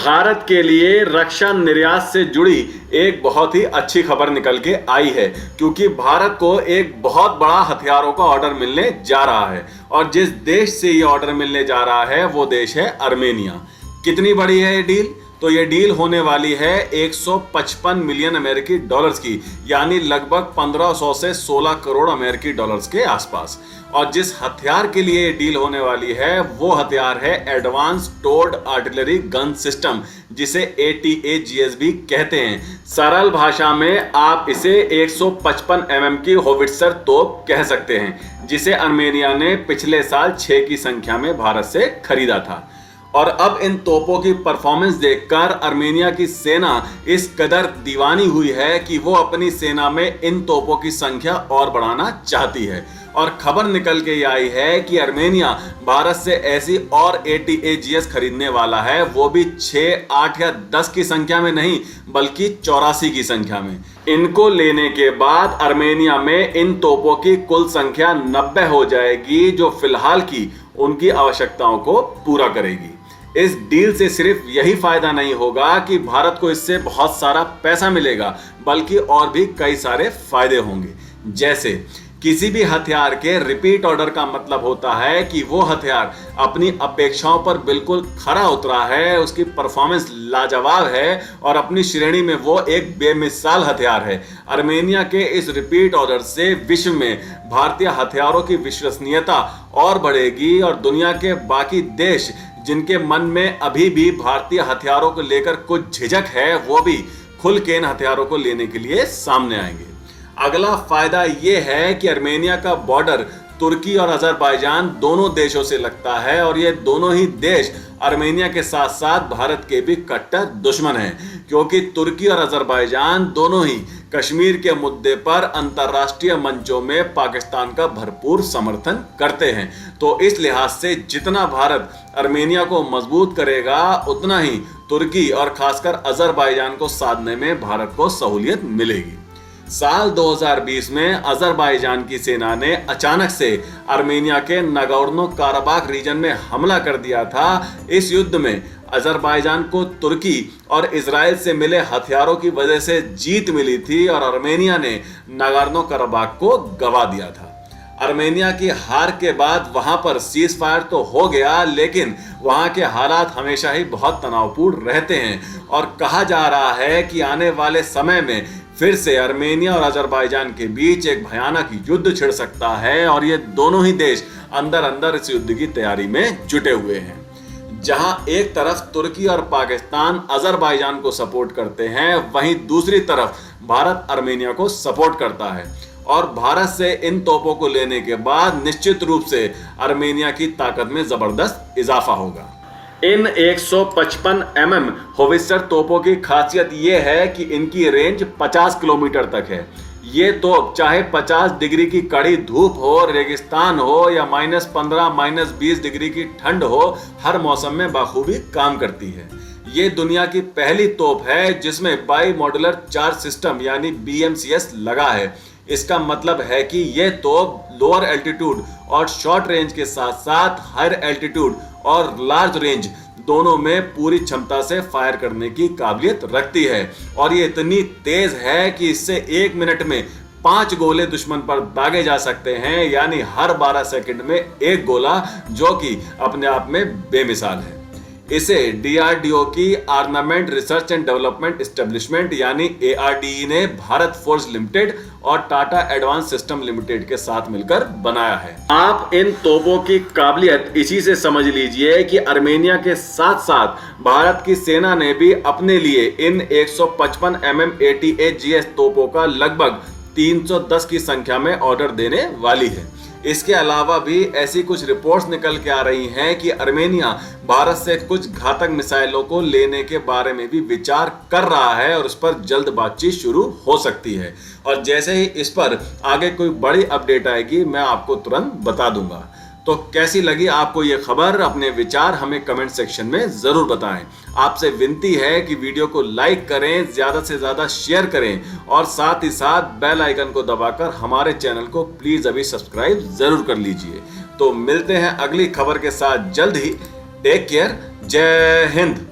भारत के लिए रक्षा निर्यात से जुड़ी एक बहुत ही अच्छी खबर निकल के आई है, क्योंकि भारत को एक बहुत बड़ा हथियारों का ऑर्डर मिलने जा रहा है। और जिस देश से ये ऑर्डर मिलने जा रहा है वो देश है आर्मेनिया। कितनी बड़ी है ये डील? तो ये डील होने वाली है 155 मिलियन अमेरिकी डॉलर्स की, यानी लगभग 1500 से 16 करोड़ अमेरिकी डॉलर्स के आसपास। और जिस हथियार के लिए ये डील होने वाली है वो हथियार है एडवांस टोर्ड आर्टिलरी गन सिस्टम, जिसे ATAGS भी कहते हैं। सरल भाषा में आप इसे 155 mm की होविट्जर तोप कह सकते हैं, जिसे आर्मेनिया ने पिछले साल 6 की संख्या में भारत से खरीदा था। और अब इन तोपों की परफॉर्मेंस देखकर आर्मेनिया की सेना इस कदर दीवानी हुई है कि वो अपनी सेना में इन तोपों की संख्या और बढ़ाना चाहती है। और खबर निकल के आई है कि आर्मेनिया भारत से ऐसी और ATAGS खरीदने वाला है, वो भी 6, 8 या 10 की संख्या में नहीं, बल्कि 84 की संख्या में। इनको लेने के बाद आर्मेनिया में इन तोपों की कुल संख्या 90 हो जाएगी, जो फिलहाल की उनकी आवश्यकताओं को पूरा करेगी। इस डील से सिर्फ यही फायदा नहीं होगा कि भारत को इससे बहुत सारा पैसा मिलेगा, बल्कि और भी कई सारे फायदे होंगे। जैसे किसी भी हथियार के रिपीट ऑर्डर का मतलब होता है कि वो हथियार अपनी अपेक्षाओं पर बिल्कुल खरा उतरा है, उसकी परफॉर्मेंस लाजवाब है और अपनी श्रेणी में वो एक बेमिसाल हथियार है। आर्मेनिया के इस रिपीट ऑर्डर से विश्व में भारतीय हथियारों की विश्वसनीयता और बढ़ेगी और दुनिया के बाकी देश जिनके मन में अभी भी भारतीय हथियारों को लेकर कुछ झिझक है, वो भी खुल के इन हथियारों को लेने के लिए सामने आएंगे। अगला फायदा यह है कि आर्मेनिया का बॉर्डर तुर्की और अजरबैजान दोनों देशों से लगता है और ये दोनों ही देश आर्मेनिया के साथ साथ भारत के भी कट्टर दुश्मन हैं, क्योंकि तुर्की और अजरबैजान दोनों ही कश्मीर के मुद्दे पर अंतर्राष्ट्रीय मंचों में पाकिस्तान का भरपूर समर्थन करते हैं। तो इस लिहाज से जितना भारत आर्मेनिया को मजबूत करेगा, उतना ही तुर्की और खासकर अजरबैजान को साधने में भारत को सहूलियत मिलेगी। साल 2020 में अजरबैजान की सेना ने अचानक से आर्मेनिया के नागोर्नो काराबाख रीजन में हमला कर दिया था। इस युद्ध में अजरबैजान को तुर्की और इजराइल से मिले हथियारों की वजह से जीत मिली थी और आर्मेनिया ने नागोर्नो काराबाख को गवा दिया था। आर्मेनिया की हार के बाद वहां पर सीज फायर तो हो गया, लेकिन वहां के हालात हमेशा ही बहुत तनावपूर्ण रहते हैं और कहा जा रहा है कि आने वाले समय में फिर से आर्मेनिया और अजरबैजान के बीच एक भयानक युद्ध छिड़ सकता है और ये दोनों ही देश अंदर अंदर इस युद्ध की तैयारी में जुटे हुए हैं। जहां एक तरफ तुर्की और पाकिस्तान अजरबैजान को सपोर्ट करते हैं, वहीं दूसरी तरफ भारत आर्मेनिया को सपोर्ट करता है। और भारत से इन तोपों को लेने के बाद निश्चित रूप से आर्मेनिया की ताकत में जबरदस्त इजाफा होगा। इन 155 mm होवित्जर तोपों की खासियत यह है कि इनकी रेंज 50 किलोमीटर तक है। ये तोप चाहे 50 डिग्री की कड़ी धूप हो, रेगिस्तान हो या -15, -20 डिग्री की ठंड हो, हर मौसम में बखूबी काम करती है। ये दुनिया की पहली तोप है जिसमें बाई मॉड्यूलर चार्ज सिस्टम यानी BMCS लगा है। इसका मतलब है कि यह तोप लोअर एल्टीट्यूड और शॉर्ट रेंज के साथ साथ हायर एल्टीट्यूड और लार्ज रेंज दोनों में पूरी क्षमता से फायर करने की काबिलियत रखती है। और ये इतनी तेज है कि इससे 1 मिनट में 5 गोले दुश्मन पर दागे जा सकते हैं, यानी हर 12 सेकंड में 1 गोला, जो कि अपने आप में बेमिसाल है। इसे DRDO की armament research and development establishment यानी ARDE ने भारत फोर्ज लिमिटेड और टाटा एडवांस सिस्टम लिमिटेड के साथ मिलकर बनाया है। आप इन तोपों की काबिलियत इसी से समझ लीजिए कि आर्मेनिया के साथ साथ भारत की सेना ने भी अपने लिए इन 155 mm ATAGS तोपों का लगभग 310 की संख्या में ऑर्डर देने वाली है। इसके अलावा भी ऐसी कुछ रिपोर्ट्स निकल के आ रही हैं कि आर्मेनिया भारत से कुछ घातक मिसाइलों को लेने के बारे में भी विचार कर रहा है और उस पर जल्द बातचीत शुरू हो सकती है। और जैसे ही इस पर आगे कोई बड़ी अपडेट आएगी, मैं आपको तुरंत बता दूंगा। तो कैसी लगी आपको ये खबर? अपने विचार हमें कमेंट सेक्शन में जरूर बताएं। आपसे विनती है कि वीडियो को लाइक करें, ज्यादा से ज्यादा शेयर करें और साथ ही साथ बेल आइकन को दबाकर हमारे चैनल को प्लीज अभी सब्सक्राइब जरूर कर लीजिए। तो मिलते हैं अगली खबर के साथ जल्द ही। Take care. जय हिंद।